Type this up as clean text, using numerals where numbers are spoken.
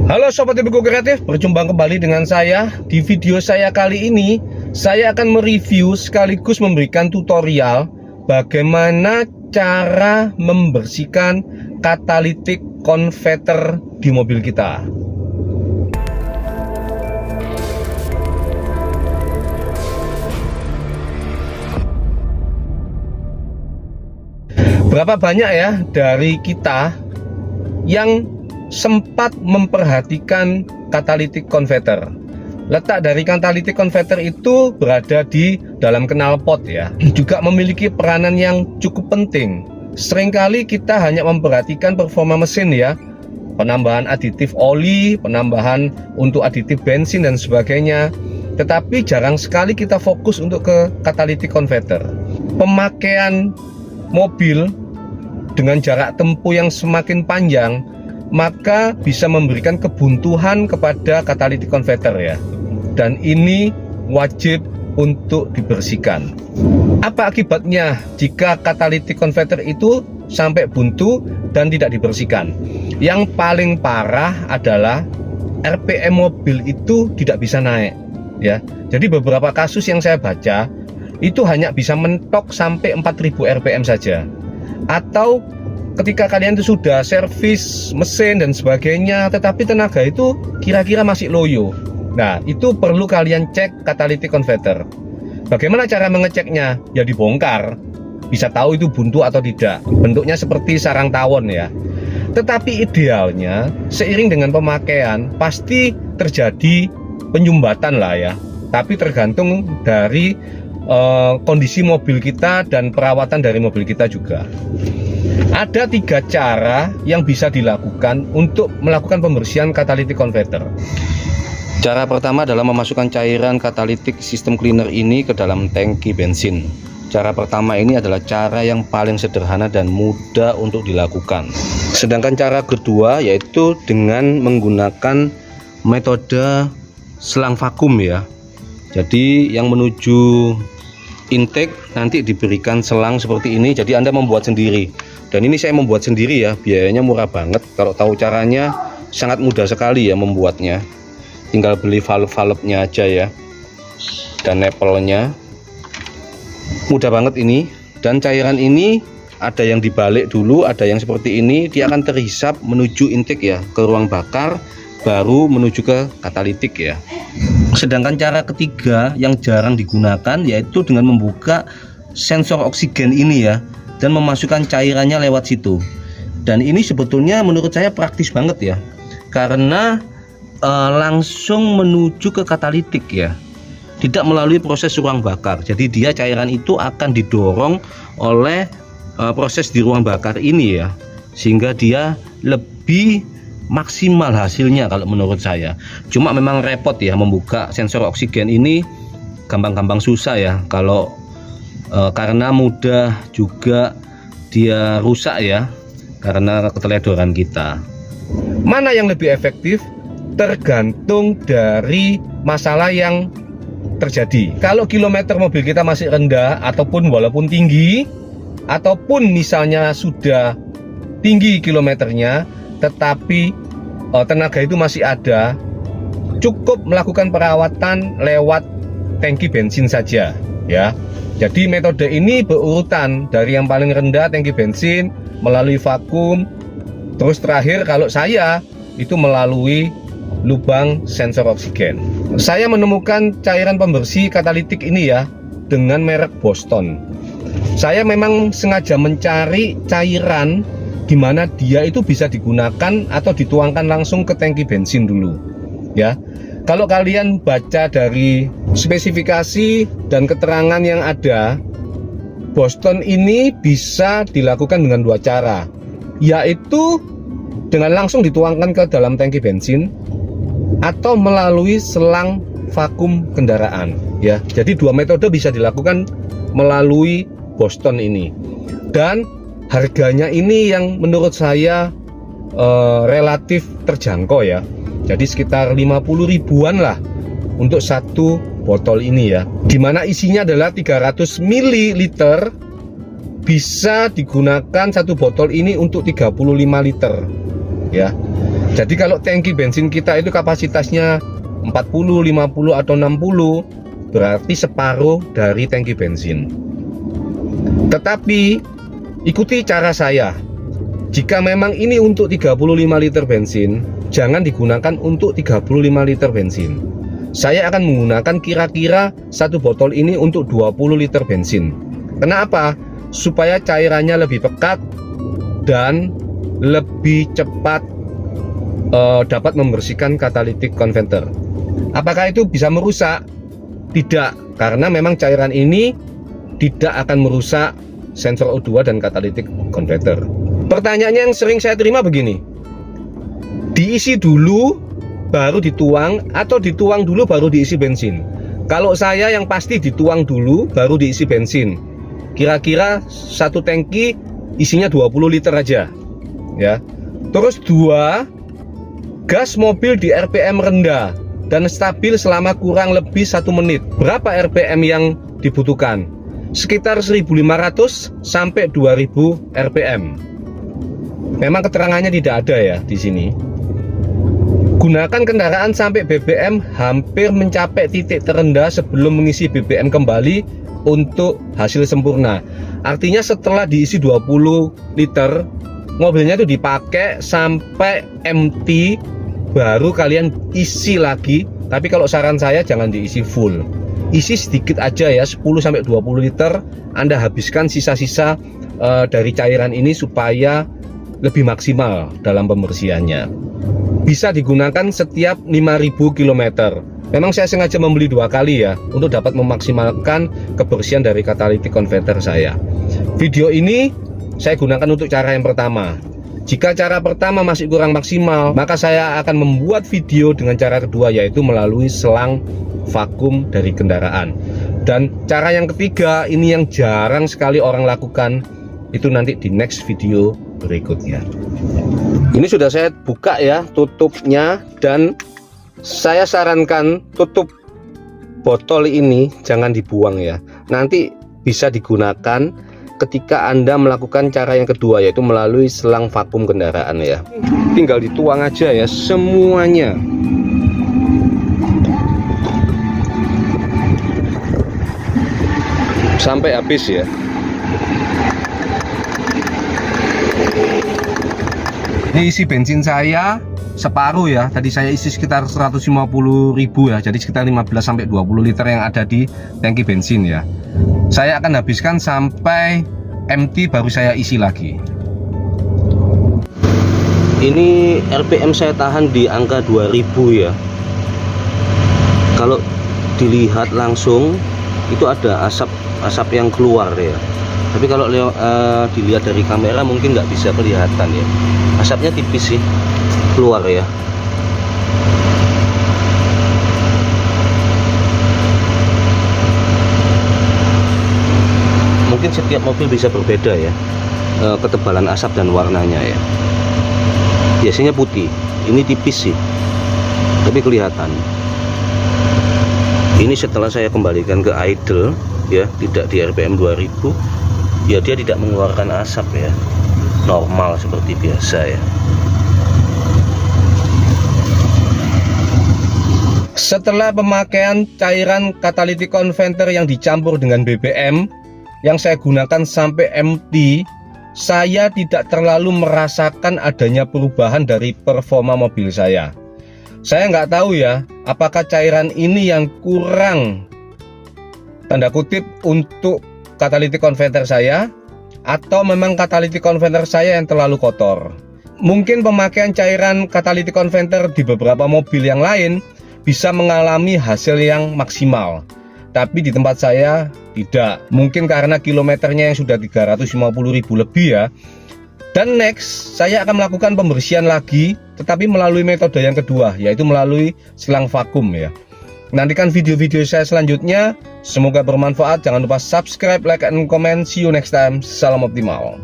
Halo Sobat Ibuku Kreatif, berjumpa kembali dengan saya. Di video saya kali ini, saya akan mereview sekaligus memberikan tutorial bagaimana cara membersihkan catalytic converter di mobil kita. Berapa banyak ya dari kita yang sempat memperhatikan catalytic converter. Letak dari catalytic converter itu berada di dalam knalpot ya. Juga memiliki peranan yang cukup penting. Seringkali kita hanya memperhatikan performa mesin ya. Penambahan aditif oli, penambahan untuk aditif bensin dan sebagainya. Tetapi jarang sekali kita fokus untuk ke catalytic converter. Pemakaian mobil dengan jarak tempuh yang semakin panjang maka bisa memberikan kebuntuan kepada catalytic converter ya. Dan ini wajib untuk dibersihkan. Apa akibatnya jika catalytic converter itu sampai buntu dan tidak dibersihkan? Yang paling parah adalah RPM mobil itu tidak bisa naik ya. Jadi beberapa kasus yang saya baca itu hanya bisa mentok sampai 4000 RPM saja. Atau ketika kalian itu sudah servis mesin dan sebagainya, tetapi tenaga itu kira-kira masih loyo. Nah, itu perlu kalian cek catalytic converter. Bagaimana cara mengeceknya? Ya dibongkar. Bisa tahu itu buntu atau tidak. Bentuknya seperti sarang tawon ya. Tetapi idealnya, seiring dengan pemakaian, pasti terjadi penyumbatan lah ya. Tapi tergantung dari kondisi mobil kita dan perawatan dari mobil kita juga. Ada 3 cara yang bisa dilakukan untuk melakukan pembersihan catalytic converter. Cara pertama adalah memasukkan cairan catalytic system cleaner ini ke dalam tangki bensin. Cara pertama ini adalah cara yang paling sederhana dan mudah untuk dilakukan. Sedangkan cara kedua yaitu dengan menggunakan metode selang vakum ya. Jadi yang menuju intake nanti diberikan selang seperti ini, jadi Anda membuat sendiri. Dan ini saya membuat sendiri ya, biayanya murah banget. Kalau tahu caranya sangat mudah sekali ya membuatnya. Tinggal beli valve-valve-nya aja ya, dan nipple-nya. Mudah banget ini. Dan cairan ini ada yang dibalik dulu, ada yang seperti ini. Dia akan terhisap menuju intake ya, ke ruang bakar, baru menuju ke katalitik ya. Sedangkan cara ketiga yang jarang digunakan yaitu dengan membuka sensor oksigen ini ya, dan memasukkan cairannya lewat situ. Dan ini sebetulnya menurut saya praktis banget ya, karena langsung menuju ke katalitik ya, tidak melalui proses ruang bakar. Jadi dia cairan itu akan didorong oleh proses di ruang bakar ini ya, sehingga dia lebih maksimal hasilnya kalau menurut saya. Cuma memang repot ya membuka sensor oksigen ini, gampang-gampang susah ya kalau karena mudah juga dia rusak ya karena keteledoran kita. Mana yang lebih efektif tergantung dari masalah yang terjadi. Kalau kilometer mobil kita masih rendah ataupun walaupun tinggi, ataupun misalnya sudah tinggi kilometernya tetapi tenaga itu masih ada, cukup melakukan perawatan lewat tangki bensin saja ya. Jadi metode ini berurutan dari yang paling rendah tangki bensin, melalui vakum, terus terakhir kalau saya itu melalui lubang sensor oksigen. Saya menemukan cairan pembersih katalitik ini ya dengan merek Boston. Saya memang sengaja mencari cairan di mana dia itu bisa digunakan atau dituangkan langsung ke tangki bensin dulu ya. Kalau kalian baca dari spesifikasi dan keterangan yang ada, Boston ini bisa dilakukan dengan 2 cara, yaitu dengan langsung dituangkan ke dalam tangki bensin atau melalui selang vakum kendaraan ya. Jadi 2 metode bisa dilakukan melalui Boston ini. Dan harganya ini yang menurut saya relatif terjangkau ya. Jadi sekitar 50 ribuan lah untuk satu botol ini ya. Dimana isinya adalah 300 ml, bisa digunakan satu botol ini untuk 35 liter ya. Jadi kalau tangki bensin kita itu kapasitasnya 40, 50 atau 60, berarti separuh dari tangki bensin. Tetapi ikuti cara saya. Jika memang ini untuk 35 liter bensin, jangan digunakan untuk 35 liter bensin. Saya akan menggunakan kira-kira satu botol ini untuk 20 liter bensin. Kenapa? Supaya cairannya lebih pekat dan lebih cepat dapat membersihkan catalytic converter. Apakah itu bisa merusak? Tidak, karena memang cairan ini tidak akan merusak sensor O2 dan catalytic converter. Pertanyaannya yang sering saya terima begini, diisi dulu baru dituang atau dituang dulu baru diisi bensin? Kalau saya yang pasti dituang dulu baru diisi bensin. Kira-kira satu tangki isinya 20 liter aja ya. Terus 2, gas mobil di RPM rendah dan stabil selama kurang lebih 1 menit. Berapa RPM yang dibutuhkan? Sekitar 1500 sampai 2000 RPM. Memang keterangannya tidak ada ya di sini. Gunakan kendaraan sampai BBM hampir mencapai titik terendah sebelum mengisi BBM kembali untuk hasil sempurna. Artinya setelah diisi 20 liter, mobilnya itu dipakai sampai empty, baru kalian isi lagi. Tapi kalau saran saya jangan diisi full, isi sedikit aja ya, 10-20 liter. Anda habiskan sisa-sisa dari cairan ini supaya lebih maksimal dalam pembersihannya. Bisa digunakan setiap 5000 km. Memang saya sengaja membeli 2 kali ya, untuk dapat memaksimalkan kebersihan dari catalytic converter saya. Video ini saya gunakan untuk cara yang pertama. Jika cara pertama masih kurang maksimal, maka saya akan membuat video dengan cara kedua, yaitu melalui selang vakum dari kendaraan. Dan cara yang ketiga, ini yang jarang sekali orang lakukan, itu nanti di next video berikutnya. Ini sudah saya buka ya tutupnya, dan saya sarankan tutup botol ini jangan dibuang ya. Nanti bisa digunakan ketika Anda melakukan cara yang kedua, yaitu melalui selang vakum kendaraan ya. Tinggal dituang aja ya semuanya. Sampai habis ya. Ini isi bensin saya separuh ya. Tadi saya isi sekitar 150.000 ya. Jadi sekitar 15-20 liter yang ada di tangki bensin ya. Saya akan habiskan sampai empty baru saya isi lagi. Ini RPM saya tahan di angka 2000 ya. Kalau dilihat langsung itu ada asap yang keluar ya. Tapi kalau dilihat dari kamera mungkin nggak bisa kelihatan ya. Asapnya tipis sih keluar ya. Mungkin setiap mobil bisa berbeda ya, ketebalan asap dan warnanya ya. Biasanya putih, ini tipis sih, tapi kelihatan. Ini setelah saya kembalikan ke idle ya, tidak di RPM 2000 ya, dia tidak mengeluarkan asap ya, normal seperti biasa ya. Setelah pemakaian cairan catalytic converter yang dicampur dengan BBM yang saya gunakan sampai empty, saya tidak terlalu merasakan adanya perubahan dari performa mobil saya. Saya nggak tahu ya, apakah cairan ini yang kurang, tanda kutip, untuk catalytic converter saya, atau memang catalytic converter saya yang terlalu kotor. Mungkin pemakaian cairan catalytic converter di beberapa mobil yang lain bisa mengalami hasil yang maksimal, tapi di tempat saya tidak. Mungkin karena kilometernya yang sudah 350.000 lebih ya. Dan next saya akan melakukan pembersihan lagi, tetapi melalui metode yang kedua, yaitu melalui selang vakum ya. Nantikan video-video saya selanjutnya. Semoga bermanfaat. Jangan lupa subscribe, like, and comment. See you next time. Salam optimal.